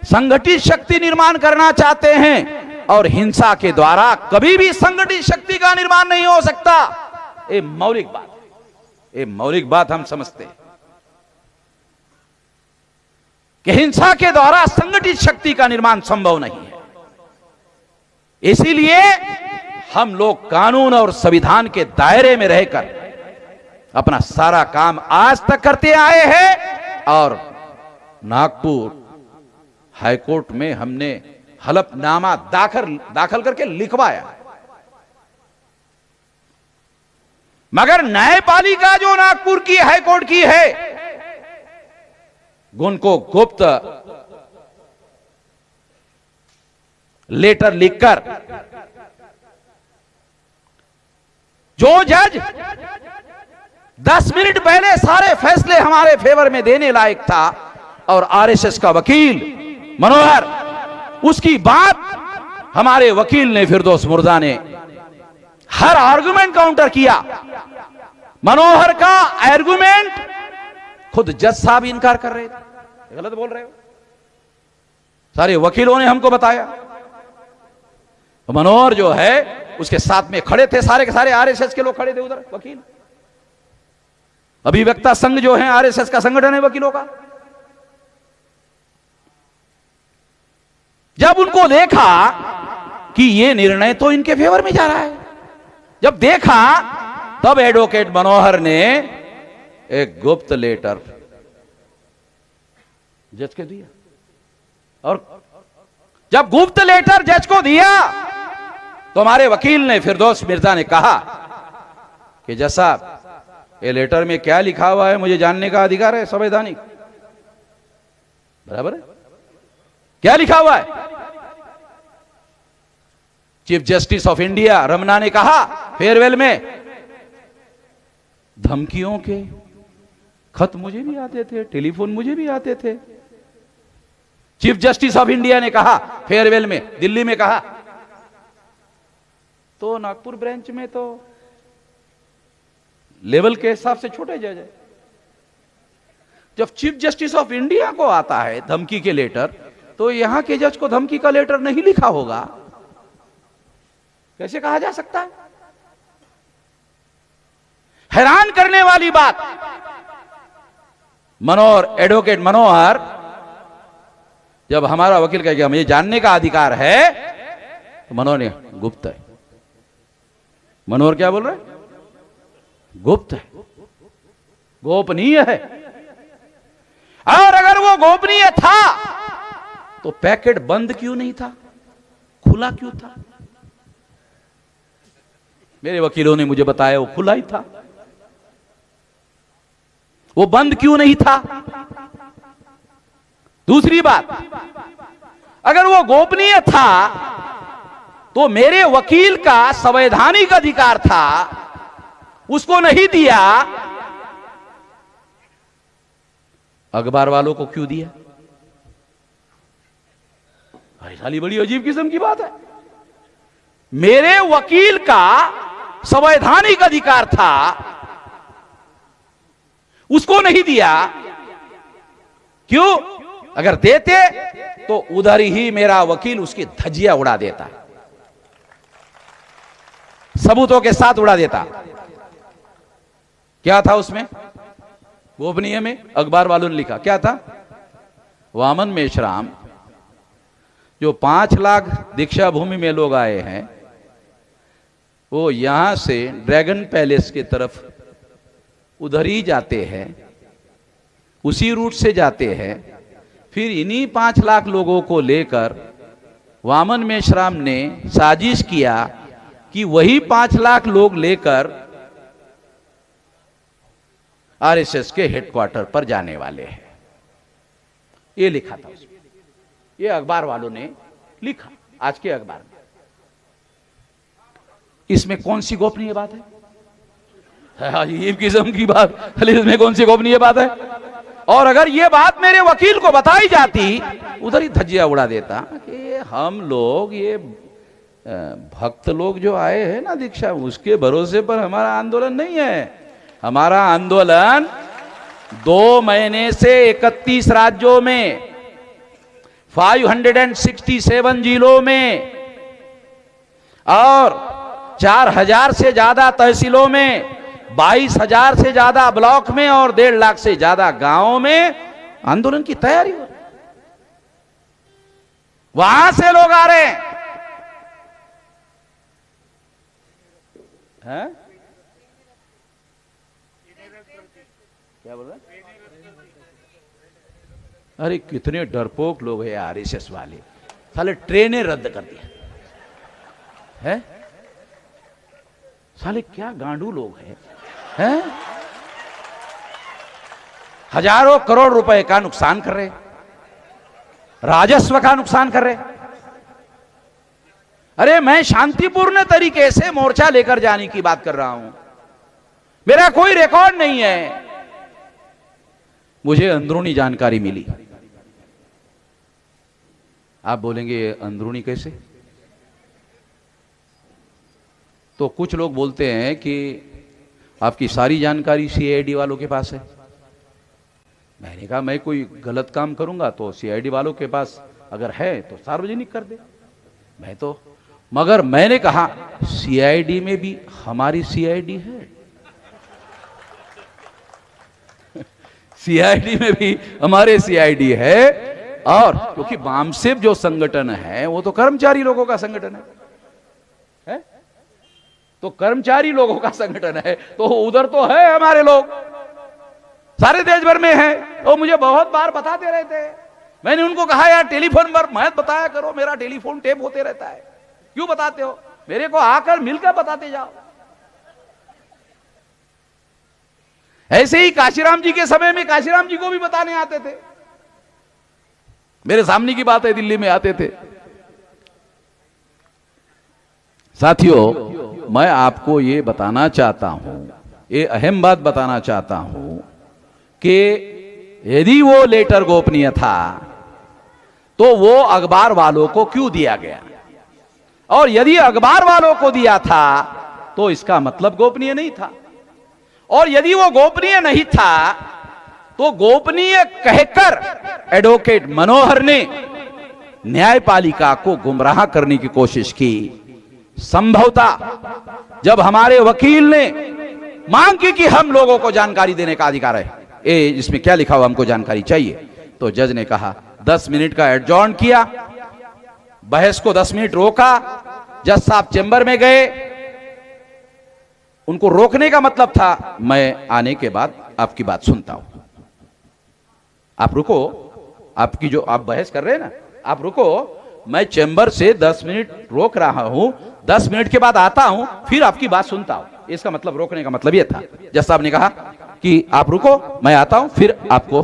संगठित शक्ति निर्माण करना चाहते हैं और हिंसा के द्वारा कभी भी संगठित शक्ति का निर्माण नहीं हो सकता। ये मौलिक बात है, ये मौलिक बात हम समझते हैं कि हिंसा के द्वारा संगठित शक्ति का निर्माण संभव नहीं है। इसीलिए हम लोग कानून और संविधान के दायरे में रहकर अपना सारा काम आज तक करते आए हैं और नागपुर हाईकोर्ट में हमने हलफनामा दाखिल करके लिखवाया। मगर न्यायपालिका जो नागपुर की हाईकोर्ट की है, उनको गुप्त लेटर लिखकर जो जज 10 मिनट पहले सारे फैसले हमारे फेवर में देने लायक था और आरएसएस का वकील मनोहर, उसकी बात हमारे वकील ने फिरदौस मुर्दा ने हर आर्गुमेंट काउंटर किया। मनोहर का आर्गुमेंट खुद जज साहब इनकार कर रहे थे, गलत बोल रहे हो, सारे वकीलों ने हमको बताया। मनोहर जो है उसके साथ में खड़े थे, सारे के सारे आरएसएस के लोग खड़े थे उधर, वकील। अभिव्यक्ता संघ जो है आरएसएस का संगठन है वकीलों का। जब उनको देखा कि ये निर्णय तो इनके फेवर में जा रहा है, जब देखा तब एडवोकेट मनोहर ने एक गुप्त लेटर जज को दिया। और जब गुप्त लेटर जज को दिया तो हमारे वकील ने फिरदौस मिर्जा ने कहा कि जज साहब, ये लेटर में क्या लिखा हुआ है मुझे जानने का अधिकार है, संवैधानिक, बराबर है, क्या लिखा हुआ है? Chief justice of India Ramana ने कहा फेयरवेल में, धमकियों के खत मुझे भी आते थे, टेलीफोन मुझे भी आते थे। चीफ जस्टिस ऑफ इंडिया ने कहा फेयरवेल में, दिल्ली में कहा, तो नागपुर ब्रांच में तो लेवल के हिसाब से छोटे जज है। जब चीफ जस्टिस ऑफ इंडिया को आता है धमकी के लेटर, तो यहां के जज को धमकी का लेटर नहीं लिखा होगा, कैसे कहा जा सकता है? हैरान करने वाली बात, मनोहर, एडवोकेट मनोहर, जब हमारा वकील कह गया मुझे जानने का अधिकार है, तो मनोहर ने गुप्त है। मनोहर क्या बोल रहे? गुप्त है, गोपनीय है। और अगर वो गोपनीय था तो पैकेट बंद क्यों नहीं था, खुला क्यों था? मेरे वकीलों ने मुझे बताया वो खुला ही था, वो बंद क्यों नहीं था? दूसरी बात, अगर वो गोपनीय था तो मेरे वकील का संवैधानिक अधिकार था, उसको नहीं दिया, अखबार वालों को क्यों दिया? साली बड़ी अजीब किस्म की बात है। मेरे वकील का संवैधानिक अधिकार था, उसको नहीं दिया, क्यों? अगर देते तो उधर ही मेरा वकील उसकी धज्जियां उड़ा देता, सबूतों के साथ उड़ा देता। क्या था उसमें? गोपनीय में अखबार वालों ने लिखा, क्या था? वामन मेश्राम, जो 5 लाख दीक्षा भूमि में लोग आए हैं, वो यहां से ड्रैगन पैलेस की तरफ उधर ही जाते हैं, उसी रूट से जाते हैं। फिर इन्हीं 5 लाख लोगों को लेकर वामन मेश्राम ने साजिश किया कि वही 5 लाख लोग लेकर आरएसएस के हेडक्वार्टर पर जाने वाले हैं। ये लिखा था उसमें, ये अखबार वालों ने लिखा, आज के अखबार में। इसमें कौन सी गोपनीय बात है? ये किस्म की बात, इसमें कौन सी गोपनीय बात है? और अगर ये बात मेरे वकील को बताई जाती, उधर ही धज्जियां उड़ा देता कि हम लोग, ये भक्त लोग जो आए हैं ना दीक्षा, उसके भरोसे पर हमारा आंदोलन नहीं है। हमारा आंदोलन 2 महीने से 31 राज्यों में 567 जिलों में और 4000 से ज्यादा तहसीलों में, 22,000 से ज्यादा ब्लॉक में और 1.5 लाख से ज्यादा गांवों में आंदोलन की तैयारी हो। वहां से लोग आ रहे हैं। क्या बोल रहे? अरे कितने डरपोक लोग हैं आरएसएस वाले, साले ट्रेनें रद्द कर दिया है। साले क्या गांडू लोग हैं? हजारों करोड़ रुपए का नुकसान कर रहे, राजस्व का नुकसान कर रहे। अरे मैं शांतिपूर्ण तरीके से मोर्चा लेकर जाने की बात कर रहा हूं, मेरा कोई रिकॉर्ड नहीं है। मुझे अंदरूनी जानकारी मिली। आप बोलेंगे अंदरूनी कैसे? तो कुछ लोग बोलते हैं कि आपकी सारी जानकारी सीआईडी वालों के पास है। मैंने कहा मैं कोई गलत काम करूंगा तो सीआईडी वालों के पास अगर है तो सार्वजनिक कर दे। मैं तो, मगर मैंने कहा सीआईडी में भी हमारी सीआईडी है, सीआईडी में भी हमारे सीआईडी है। और क्योंकि बामसेफ जो संगठन है वो तो कर्मचारी लोगों का संगठन है? तो कर्मचारी लोगों का संगठन है तो उधर तो है हमारे लोग, सारे देश भर में है। तो मुझे बहुत बार बताते रहते हैं। मैंने उनको कहा यार टेलीफोन पर मत बताया करो, मेरा टेलीफोन टेप होते रहता है, क्यों बताते हो? मेरे को आकर मिलकर बताते जाओ। ऐसे ही काशीराम जी के समय में काशीराम जी को भी बताने आते थे। मेरे सामने की बात है, दिल्ली में आते थे। साथियों, मैं आपको ये बताना चाहता हूं, ये अहम बात बताना चाहता हूं कि यदि वो लेटर गोपनीय था तो वो अखबार वालों को क्यों दिया गया, और यदि अखबार वालों को दिया था तो इसका मतलब गोपनीय नहीं था। और यदि वो गोपनीय नहीं था तो गोपनीय कहकर एडवोकेट मनोहर ने न्यायपालिका को गुमराह करने की कोशिश की। संभवतः जब हमारे वकील ने मांग की कि हम लोगों को जानकारी देने का अधिकार है, इसमें क्या लिखा हुआ हमको जानकारी चाहिए, तो जज ने कहा 10 मिनट का एडजॉर्न किया, बहस को 10 मिनट रोका। जज साहब चेंबर में गए। उनको रोकने का मतलब था मैं आने के बाद आपकी बात सुनता हूं, आप रुको, आपकी जो आप बहस कर रहे हैं ना, आप रुको, मैं चेंबर से 10 मिनट रोक रहा हूं, 10 मिनट के बाद आता हूं, फिर आपकी बात सुनता हूं। इसका मतलब, रोकने का मतलब यह था। जज साहब ने कहा कि आप रुको, मैं आता हूं, फिर आपको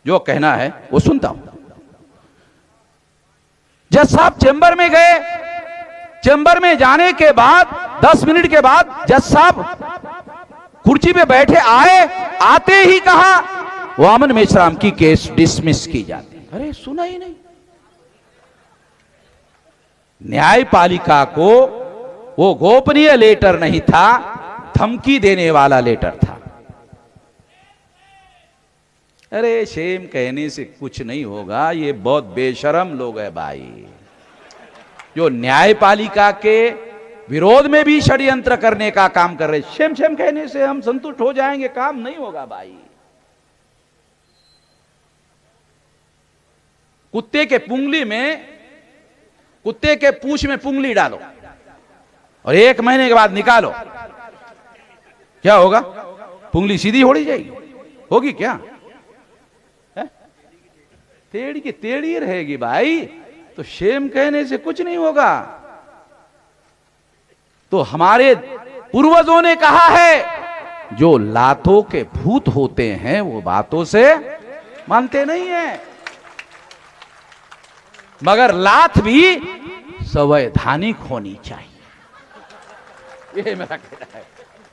जो कहना है वो सुनता हूं। जज साहब चेंबर में गए। चेंबर में जाने के बाद 10 मिनट के बाद जज साहब कुर्सी पे बैठे आए। आते ही कहा वामन मेश्राम की केस डिसमिस की जाती। अरे सुना ही नहीं। न्यायपालिका को वो गोपनीय लेटर नहीं था, धमकी देने वाला लेटर था। अरे शेम कहने से कुछ नहीं होगा, ये बहुत बेशरम लोग है भाई, जो न्यायपालिका के विरोध में भी षड्यंत्र करने का काम कर रहे। शेम शेम कहने से हम संतुष्ट हो जाएंगे, काम नहीं होगा भाई। कुत्ते के पुंगली में, कुत्ते के पूंछ में पुंगली डालो और 1 महीने के बाद निकालो, क्या होगा? पुंगली सीधी होड़ी जाएगी? होगी क्या? टेढ़ी की टेढ़ी रहेगी भाई। तो शेम कहने से कुछ नहीं होगा। तो हमारे पूर्वजों ने कहा है जो लातों के भूत होते हैं वो बातों से मानते नहीं है, मगर लात भी संवैधानिक होनी चाहिए, ये मेरा कहना है।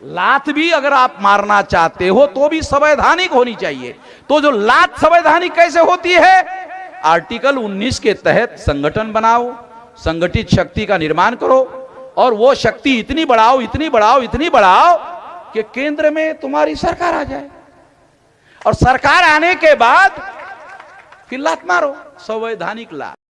लात भी अगर आप मारना चाहते हो तो भी संवैधानिक होनी चाहिए। तो जो लात संवैधानिक कैसे होती है? आर्टिकल 19 के तहत संगठन बनाओ, संगठित शक्ति का निर्माण करो, और वो शक्ति इतनी बढ़ाओ, इतनी बढ़ाओ, इतनी बढ़ाओ कि केंद्र में तुम्हारी सरकार आ जाए। और सरकार आने के बाद फिर लात मारो, संवैधानिक लात।